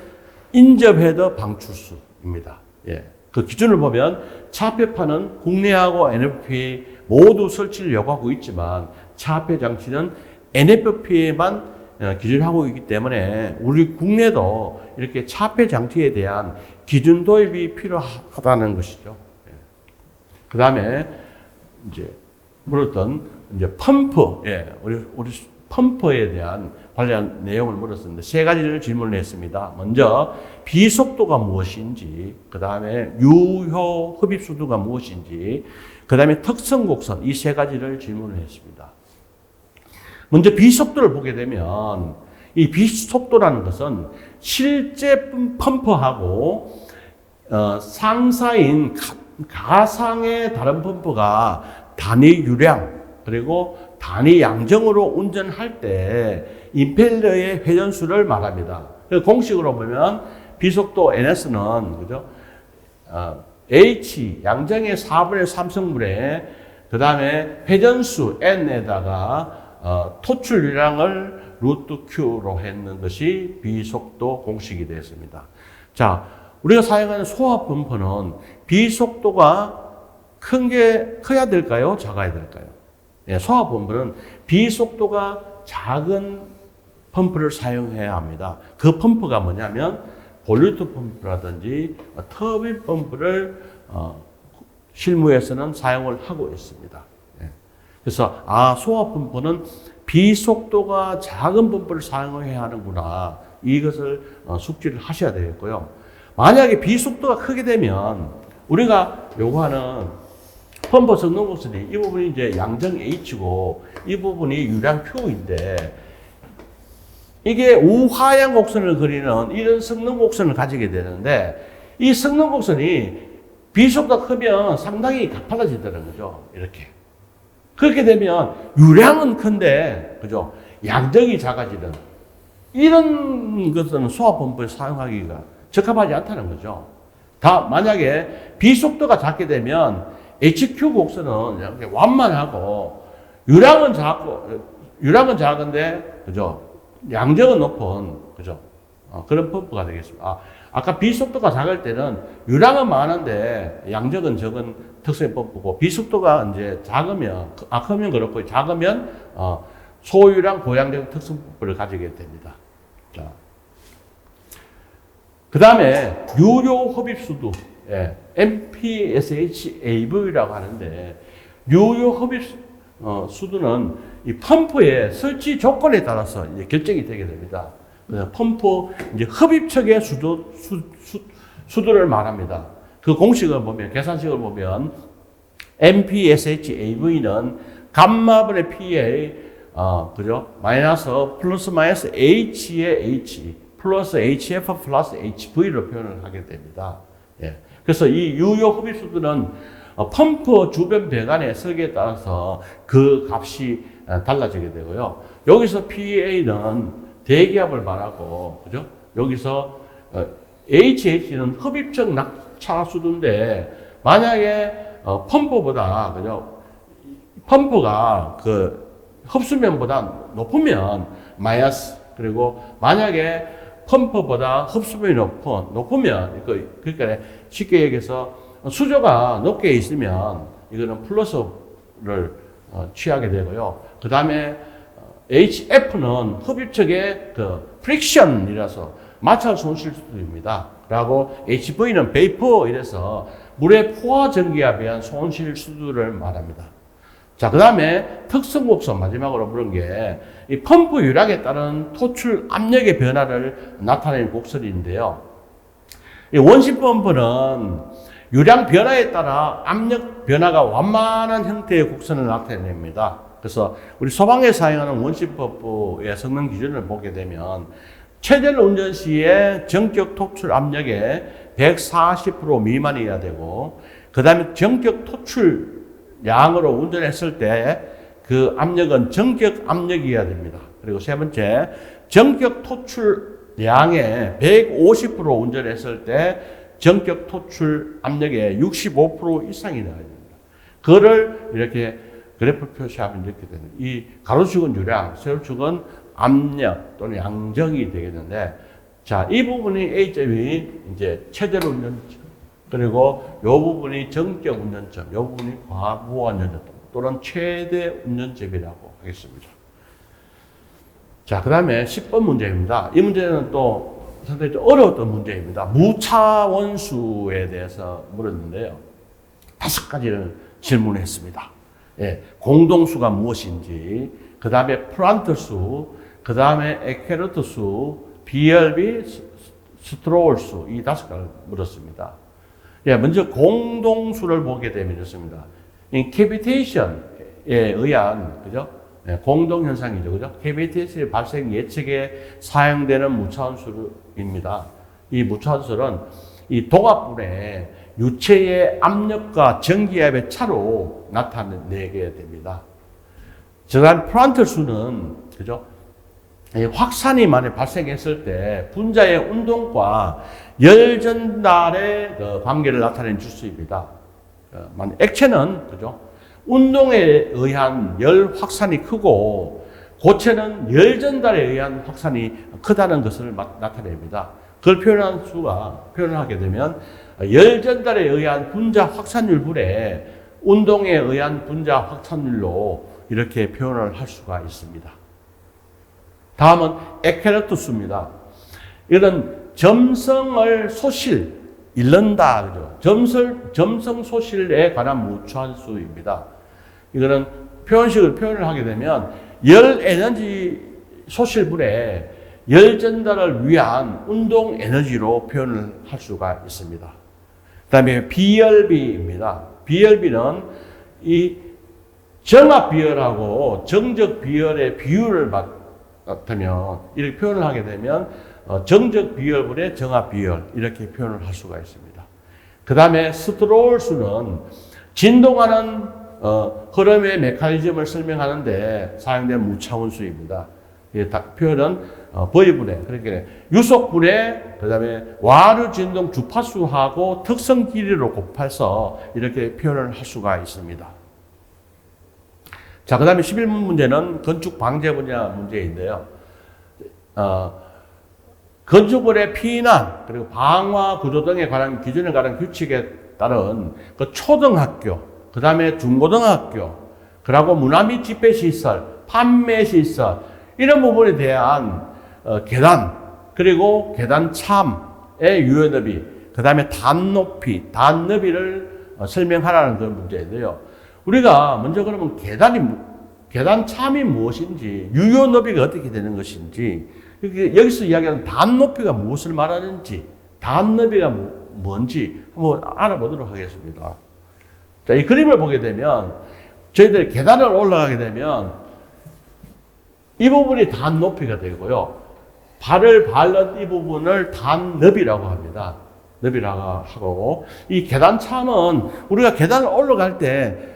인접 헤더 방출수입니다. 예. 그 기준을 보면 차폐판은 국내하고 NFPA 모두 설치를 요구하고 있지만 차폐 장치는 NFPA만 기준하고 있기 때문에 우리 국내도 이렇게 차폐 장치에 대한 기준 도입이 필요하다는 것이죠. 그 다음에 이제 물었던 이제 펌프, 우리 펌프에 대한 관련 내용을 물었었는데 세 가지를 질문을 했습니다. 먼저 비속도가 무엇인지, 그 다음에 유효 흡입 수도가 무엇인지, 그 다음에 특성 곡선 이 세 가지를 질문을 했습니다. 먼저 비속도를 보게 되면 이 비속도라는 것은 실제 펌프하고 상사인 가상의 다른 펌프가 단위 유량 그리고 단위 양정으로 운전할 때 임펠러의 회전수를 말합니다. 공식으로 보면 비속도 NS는 그죠? H 양정의 4분의 3승분에 그 다음에 회전수 N에다가 토출 유량을 루트 Q로 했는 것이 비속도 공식이 되었습니다. 자, 우리가 사용하는 소화 펌프는 비속도가 커야 될까요? 작아야 될까요? 소화 펌프는 비속도가 작은 펌프를 사용해야 합니다. 그 펌프가 뭐냐면 볼리트 펌프라든지 터빈 펌프를 실무에서는 사용을 하고 있습니다. 예. 그래서 소화 펌프는 비속도가 작은 펌프를 사용해야 하는구나. 이것을 숙지를 하셔야 되겠고요. 만약에 비속도가 크게 되면 우리가 요구하는 펌프 성능 곡선이 이 부분이 이제 양정 H고 이 부분이 유량 Q인데 이게 우하향 곡선을 그리는 이런 성능 곡선을 가지게 되는데 이 성능 곡선이 비속도가 크면 상당히 가팔라지더라는 거죠. 이렇게. 그렇게 되면 유량은 큰데, 그죠? 양정이 작아지는 이런 것은 소화 펌프에 사용하기가 적합하지 않다는 거죠. 만약에 비속도가 작게 되면 HQ 곡선은 이렇게 완만하고 유량은 작은데, 그죠? 양정은 높은, 그죠? 그런 펌프가 되겠습니다. 아까 비속도가 작을 때는 유량은 많은데 양정은 적은 특성의 펌프고 비속도가 이제 크면 그렇고 작으면 소유량 고양정 특성 펌프를 가지게 됩니다. 자. 그 다음에 유료 흡입수도, MPSH-AV라고 하는데 유료 흡입수도는 이 펌프의 설치 조건에 따라서 이제 결정이 되게 됩니다. 펌프 이제 흡입척의 수도를 말합니다. 그 공식을 보면 계산식을 보면 MPSH-AV는 감마분의 P에 그죠? 플러스 마이너스 H의 H 플러스 HF 플러스 HV로 표현을 하게 됩니다. 예. 그래서 이 유효 흡입수도는 펌프 주변 배관의 설계에 따라서 그 값이 달라지게 되고요. 여기서 PA는 대기압을 말하고, 그죠? 여기서 HH는 흡입적 낙차 수도인데 만약에 펌프보다, 그죠? 펌프가 그 흡수면보다 높으면 마이너스, 그리고 만약에 펌프보다 흡수면이 높으면 그러니까 쉽게 얘기해서 수조가 높게 있으면 이거는 플러스를 취하게 되고요. 그 다음에 HF는 흡입척의 그 프릭션이라서 마찰 손실 수도입니다. 그리고 HV는 베이퍼 이래서 물의 포화 전기압에 의한 손실 수도를 말합니다. 자, 그 다음에 특성 곡선 마지막으로 물은 게 이 펌프 유량에 따른 토출 압력의 변화를 나타내는 곡선인데요. 이 원심 펌프는 유량 변화에 따라 압력 변화가 완만한 형태의 곡선을 나타냅니다. 그래서 우리 소방에 사용하는 원심 펌프의 성능 기준을 보게 되면 최전 운전 시에 전격 토출 압력의 140% 미만이어야 되고, 그 다음에 전격 토출 양으로 운전했을 때 그 압력은 전격 압력이어야 됩니다. 그리고 세 번째, 전격 토출 양의 150% 운전했을 때 전격 토출 압력의 65% 이상이 나야 됩니다. 그거를 이렇게 그래프 표시하면 이렇게 되는, 이 가로축은 유량, 세로축은 압력 또는 양정이 되겠는데, 자, 이 부분이 A점이 이제 최대로 운전점, 그리고 이 부분이 정격 운전점, 이 부분이 과부하 운전점 또는 최대 운전점이라고 하겠습니다. 자, 그 다음에 10번 문제입니다. 이 문제는 또 상당히 좀 어려웠던 문제입니다. 무차원수에 대해서 물었는데요. 5가지를 질문했습니다. 예, 공동수가 무엇인지, 그 다음에 프란트 수, 그 다음에 에케르트 수, BLB, 스트로올 수, 이 5가지를 물었습니다. 예, 먼저 공동수를 보게 되면 이렇습니다. 이 캐비테이션에 의한, 그죠? 예, 공동현상이죠. 그죠? 캐비테이션의 발생 예측에 사용되는 무차원수입니다. 이 무차원수는 이 독합분의 유체의 압력과 전기압의 차로 나타내게 됩니다. 저간 프란트 수는, 그죠? 확산이 만약 발생했을 때 분자의 운동과 열 전달의 그 관계를 나타내는 주수입니다. 액체는, 그죠? 운동에 의한 열 확산이 크고 고체는 열 전달에 의한 확산이 크다는 것을 나타냅니다. 그걸 표현하게 되면 열 전달에 의한 분자 확산율 분의 운동에 의한 분자 확산율로 이렇게 표현을 할 수가 있습니다. 다음은 에케르트 수입니다. 이런 점성을 소실, 잃는다. 그죠? 점성 소실에 관한 무추한수입니다. 이거는 표현을 하게 되면 열 에너지 소실분에 열 전달을 위한 운동 에너지로 표현을 할 수가 있습니다. 그 다음에 비열비입니다. 비열비는 이 정합 비열하고 정적 비열의 비율을 맡으면 이렇게 표현을 하게 되면 정적 비열분의 정합 비열 이렇게 표현을 할 수가 있습니다. 그 다음에 스트롤수는 진동하는 흐름의 메커니즘을 설명하는데 사용된 무차원수입니다. 표현은 V분해, 그러니까 유속분해, 그 다음에 와류 진동 주파수하고 특성 길이로 곱해서 이렇게 표현을 할 수가 있습니다. 자, 그 다음에 11번 문제는 건축 방제 분야 문제인데요. 건축물의 피난, 그리고 방화 구조 등에 관한 기준에 관한 규칙에 따른 그 초등학교, 그 다음에 중고등학교, 그리고 문화 및 집회시설, 판매시설, 이런 부분에 대한 계단, 그리고 계단 참의 유효 너비, 그 다음에 단 높이, 단 너비를 설명하라는 그런 문제인데요. 우리가 먼저 그러면 계단 참이 무엇인지, 유효 너비가 어떻게 되는 것인지, 여기서 이야기하는 단 높이가 무엇을 말하는지, 단 너비가 뭔지 한번 알아보도록 하겠습니다. 자, 이 그림을 보게 되면, 저희들이 계단을 올라가게 되면, 이 부분이 단 높이가 되고요. 발을 밟는 이 부분을 단 너비라고 합니다. 너비라고 하고, 이 계단 참은 우리가 계단을 올라갈 때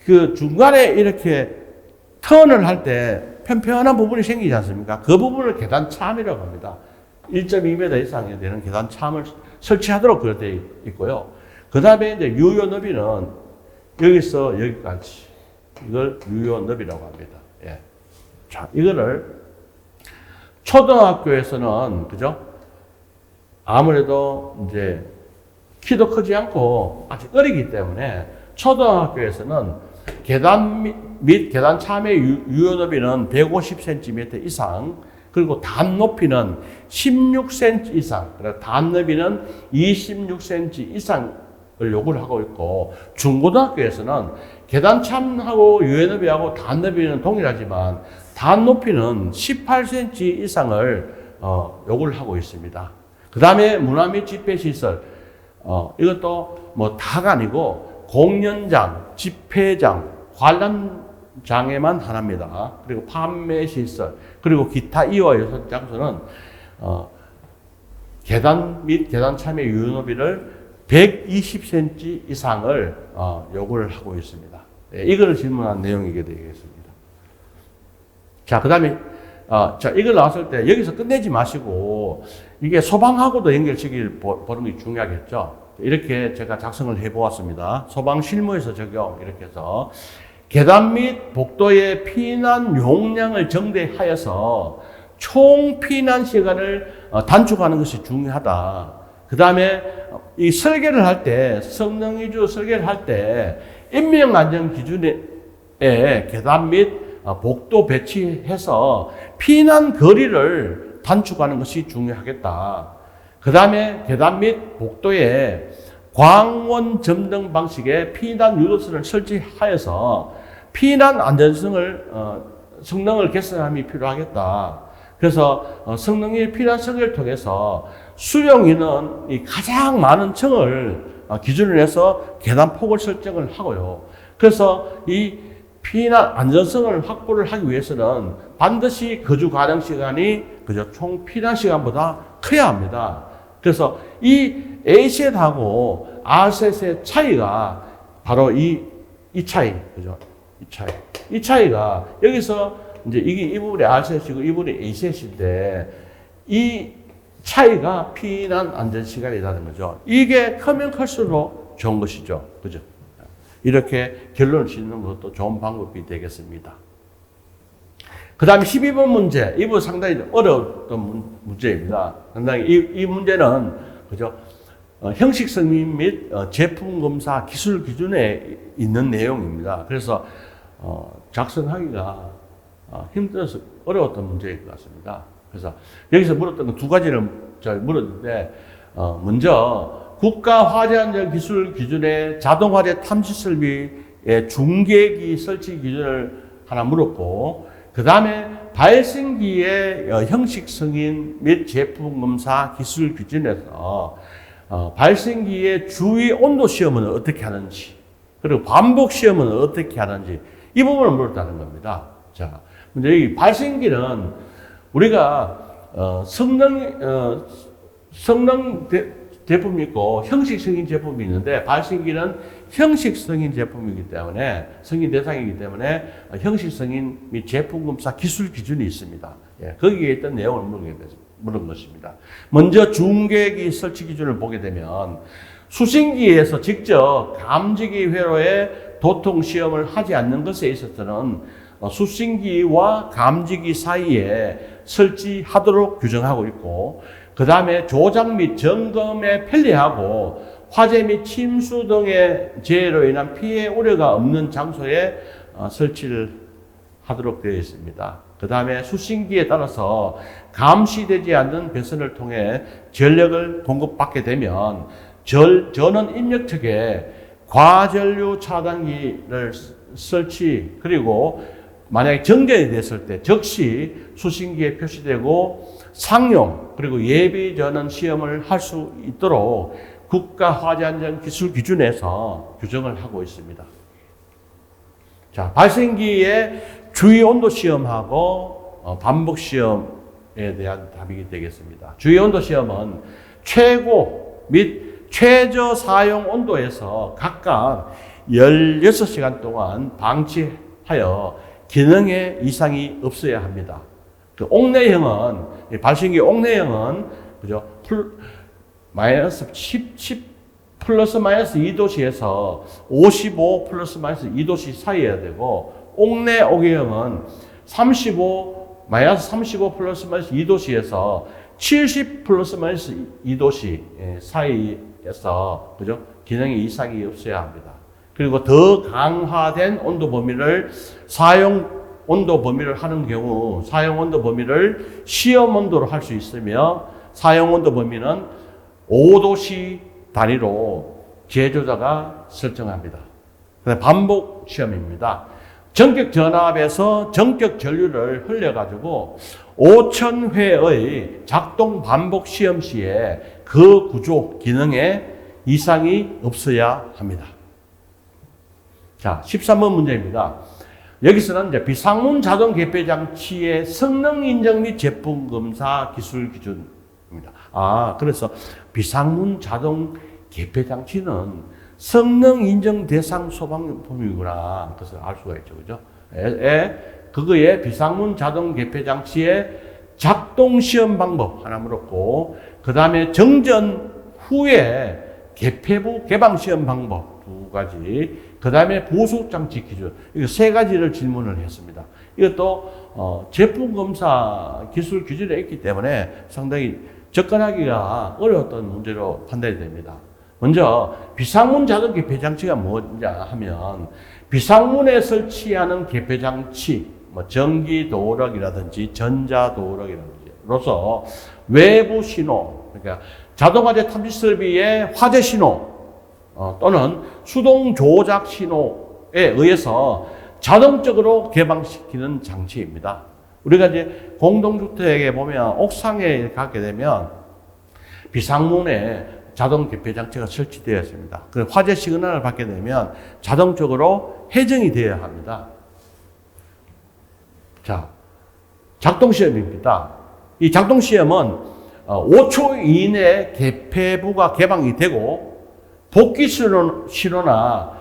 그 중간에 이렇게 턴을 할 때 편편한 부분이 생기지 않습니까? 그 부분을 계단 참이라고 합니다. 1.2m 이상이 되는 계단 참을 설치하도록 그렇게 있고요. 그 다음에 이제 유효 너비는 여기서 여기까지. 이걸 유효 너비라고 합니다. 예. 자, 이거를 초등학교에서는, 그죠? 아무래도 이제 키도 크지 않고 아직 어리기 때문에 초등학교에서는 계단 및 계단 참의 유효 너비는 150cm 이상, 그리고 단 높이는 16cm 이상, 단 너비는 26cm 이상을 요구를 하고 있고, 중고등학교에서는 계단 참하고 유효 너비하고 단 너비는 동일하지만 단 높이는 18cm 이상을 요구를 하고 있습니다. 그 다음에 문화 및 집회시설, 이것도 뭐 다가 아니고 공연장, 집회장, 관람장에만 하나입니다. 그리고 판매시설, 그리고 기타 이와 여섯 장소는 계단 및 계단 참여 유효 너비를 120cm 이상을 요구를 하고 있습니다. 예, 이거를 질문한 내용이게 되겠습니다. 자, 그 다음에 자, 이걸 나왔을 때 여기서 끝내지 마시고 이게 소방하고도 연결시키를 보는 게 중요하겠죠. 이렇게 제가 작성을 해보았습니다. 소방 실무에서 적용 이렇게 해서 계단 및 복도의 피난 용량을 정대하여서 총 피난 시간을 단축하는 것이 중요하다. 그 다음에 이 설계를 할 때, 성능 위주 설계를 할 때 인명안전 기준에 계단 및 복도 배치해서 피난 거리를 단축하는 것이 중요하겠다. 그 다음에 계단 및 복도에 광원 점등 방식의 피난 유도선을 설치하여서 피난 안전성을 성능을 개선함이 필요하겠다. 그래서 성능의 피난 설계를 통해서 수용인은 가장 많은 층을 기준으로 해서 계단 폭을 설정을 하고요. 그래서 이 피난 안전성을 확보를 하기 위해서는 반드시 거주 가능 시간이 그저 총 피난 시간보다 커야 합니다. 그래서 이 A셋하고 R셋의 차이가 바로 이 차이, 그죠? 이 차이가 여기서 이제 이 부분이 R셋이고 이 부분이 A셋인데 이 차이가 피난 안전 시간이라는 거죠. 이게 크면 클수록 좋은 것이죠. 그죠? 이렇게 결론을 짓는 것도 좋은 방법이 되겠습니다. 그 다음에 12번 문제. 이 부분 상당히 어려웠던 문제입니다. 상당히 이 문제는, 그죠? 형식 승인 및 제품 검사 기술 기준에 있는 내용입니다. 그래서 작성하기가 힘들어서 어려웠던 문제일 것 같습니다. 그래서 여기서 물었던 건 두 가지를 물었는데, 먼저 국가화재안전기술 기준의 자동화재 탐지 설비의 중계기 설치 기준을 하나 물었고, 그 다음에 발생기의 형식 승인 및 제품 검사 기술 기준에서 발생기의 주위 온도 시험은 어떻게 하는지, 그리고 반복 시험은 어떻게 하는지, 이 부분을 물었다는 겁니다. 자, 먼저 이 발생기는 우리가 성능 제품이 있고 형식 승인 제품이 있는데, 발생기는 형식 승인 제품이기 때문에, 승인 대상이기 때문에 형식 승인 및 제품 검사 기술 기준이 있습니다. 예, 거기에 있던 내용을 물은 것입니다. 먼저 중계기 설치 기준을 보게 되면, 수신기에서 직접 감지기 회로에 도통 시험을 하지 않는 것에 있어서는 수신기와 감지기 사이에 설치하도록 규정하고 있고, 그 다음에 조작 및 점검에 편리하고 화재 및 침수 등의 재해로 인한 피해 우려가 없는 장소에 설치를 하도록 되어 있습니다. 그 다음에 수신기에 따라서 감시되지 않는 배선을 통해 전력을 공급받게 되면 전원 입력 측에 과전류 차단기를 설치, 그리고 만약에 정전이 됐을 때 즉시 수신기에 표시되고 상용, 그리고 예비 전원 시험을 할 수 있도록 국가화재안전기술 기준에서 규정을 하고 있습니다. 자, 발생기의 주위 온도 시험하고 반복 시험에 대한 답이 되겠습니다. 주위 온도 시험은 최고 및 최저 사용 온도에서 각각 16시간 동안 방치하여 기능에 이상이 없어야 합니다. 그 옥내형은, 발생기 옥내형은, 그죠? 마이너스 10 플러스 마이너스 2도씨에서 55 플러스 마이너스 2도씨 사이여야 되고, 옥내 옥외형은 마이너스 35 플러스 마이너스 2도씨에서 70 플러스 마이너스 2도씨 사이에서, 그죠? 기능에 이상이 없어야 합니다. 그리고 더 강화된 온도 범위를 사용 온도 범위를 하는 경우 사용 온도 범위를 시험 온도로 할 수 있으며, 사용 온도 범위는 5도씨 단위로 제조자가 설정합니다. 반복 시험입니다. 전격 전압에서 전격 전류를 흘려가지고 5,000회의 작동 반복 시험 시에 그 구조 기능에 이상이 없어야 합니다. 자, 13번 문제입니다. 여기서는 이제 비상문 자동 개폐 장치의 성능 인정 및 제품 검사 기술 기준입니다. 그래서 비상문 자동 개폐 장치는 성능 인정 대상 소방용품이구나. 그것을 알 수가 있죠. 그죠? 그거에 비상문 자동 개폐 장치의 작동 시험 방법 하나 물었고, 그 다음에 정전 후에 개폐부 개방 시험 방법 두 가지, 그 다음에 보수장치 기준, 이거 세 가지를 질문을 했습니다. 이것도 제품 검사 기술 기준에 있기 때문에 상당히 접근하기가 어려웠던 문제로 판단이 됩니다. 먼저 비상문 자동 개폐 장치가 뭐냐 하면, 비상문에 설치하는 개폐 장치, 전기 도어락이라든지 전자 도어락이라든지로서 외부 신호, 그러니까 자동화재 탐지 설비의 화재 신호 또는 수동 조작 신호에 의해서 자동적으로 개방시키는 장치입니다. 우리가 이제 공동주택에 보면 옥상에 가게 되면 비상문에 자동 개폐 장치가 설치되어 있습니다. 그 화재 시그널을 받게 되면 자동적으로 해정이 되어야 합니다. 자, 작동 시험입니다. 이 작동 시험은 5초 이내에 개폐부가 개방이 되고, 복귀 신호나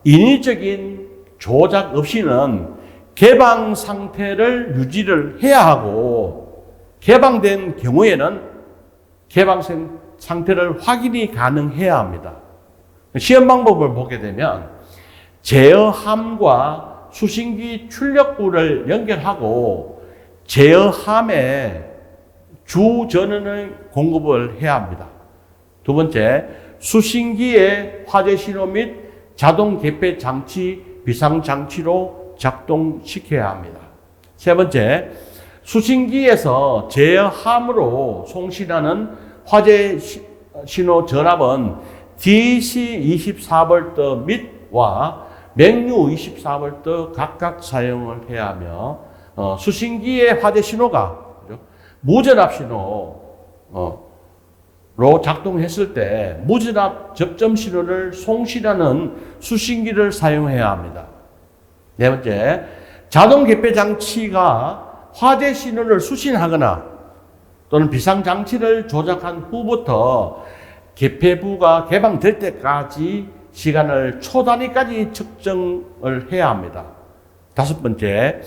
인위적인 조작 없이는 개방 상태를 유지를 해야 하고, 개방된 경우에는 개방 상태를 확인이 가능해야 합니다. 시험 방법을 보게 되면 제어함과 수신기 출력부를 연결하고 제어함에 주 전원을 공급을 해야 합니다. 두 번째, 수신기의 화재 신호 및 자동 개폐 장치 비상 장치로 작동시켜야 합니다. 세 번째, 수신기에서 제어함으로 송신하는 화재 신호 전압은 DC 24V 및와 맹류 24V 각각 사용을 해야 하며 수신기의 화재 신호가 무전압 신호로 작동했을 때 무전압 접점 신호를 송신하는 수신기를 사용해야 합니다. 네 번째, 자동 개폐 장치가 화재 신호를 수신하거나 또는 비상 장치를 조작한 후부터 개폐부가 개방될 때까지 시간을 초 단위까지 측정을 해야 합니다. 다섯 번째,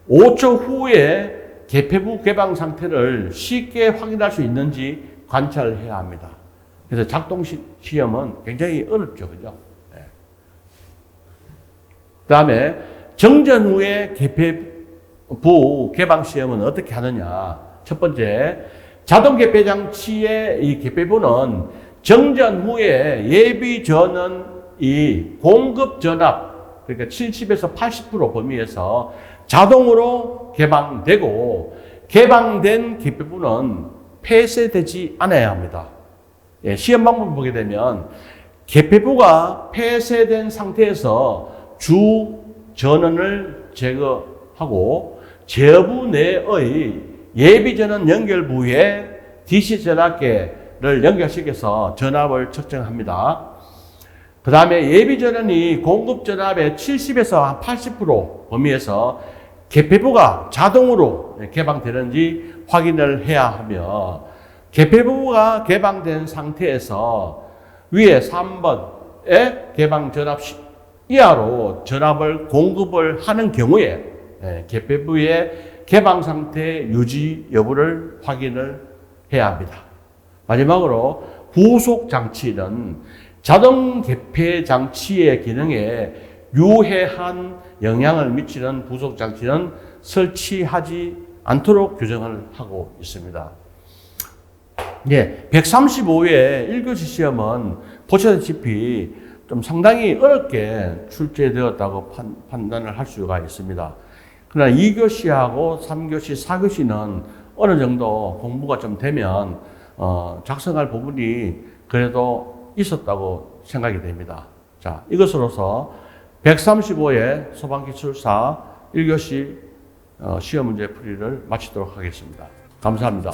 5초 후에 개폐부 개방 상태를 쉽게 확인할 수 있는지 관찰해야 합니다. 그래서 작동 시험은 굉장히 어렵죠. 그죠? 네. 그 다음에 정전 후에 개폐부 개방 시험은 어떻게 하느냐. 첫 번째, 자동 개폐 장치의 이 개폐부는 정전 후에 예비 전원 이 공급 전압, 그러니까 70에서 80% 범위에서 자동으로 개방되고 개방된 개폐부는 폐쇄되지 않아야 합니다. 예, 시험 방법을 보게 되면 개폐부가 폐쇄된 상태에서 주 전원을 제거하고 제어부 내의 예비 전원 연결부에 DC 전압계를 연결시켜서 전압을 측정합니다. 그 다음에 예비 전원이 공급 전압의 70에서 80% 범위에서 개폐부가 자동으로 개방되는지 확인을 해야 하며 개폐부가 개방된 상태에서 위에 3번의 개방 전압 이하로 전압을 공급을 하는 경우에 개폐부의 개방 상태 유지 여부를 확인을 해야 합니다. 마지막으로 부속 장치는 자동 개폐 장치의 기능에 유해한 영향을 미치는 부속 장치는 설치하지 않도록 규정을 하고 있습니다. 예, 135회 1교시 시험은 보시다시피 좀 상당히 어렵게 출제되었다고 판단을 할 수가 있습니다. 그러나 2교시하고 3교시, 4교시는 어느 정도 공부가 좀 되면 작성할 부분이 그래도 있었다고 생각이 됩니다. 자, 이것으로서 135회 소방기술사 1교시 시험 문제 풀이를 마치도록 하겠습니다. 감사합니다.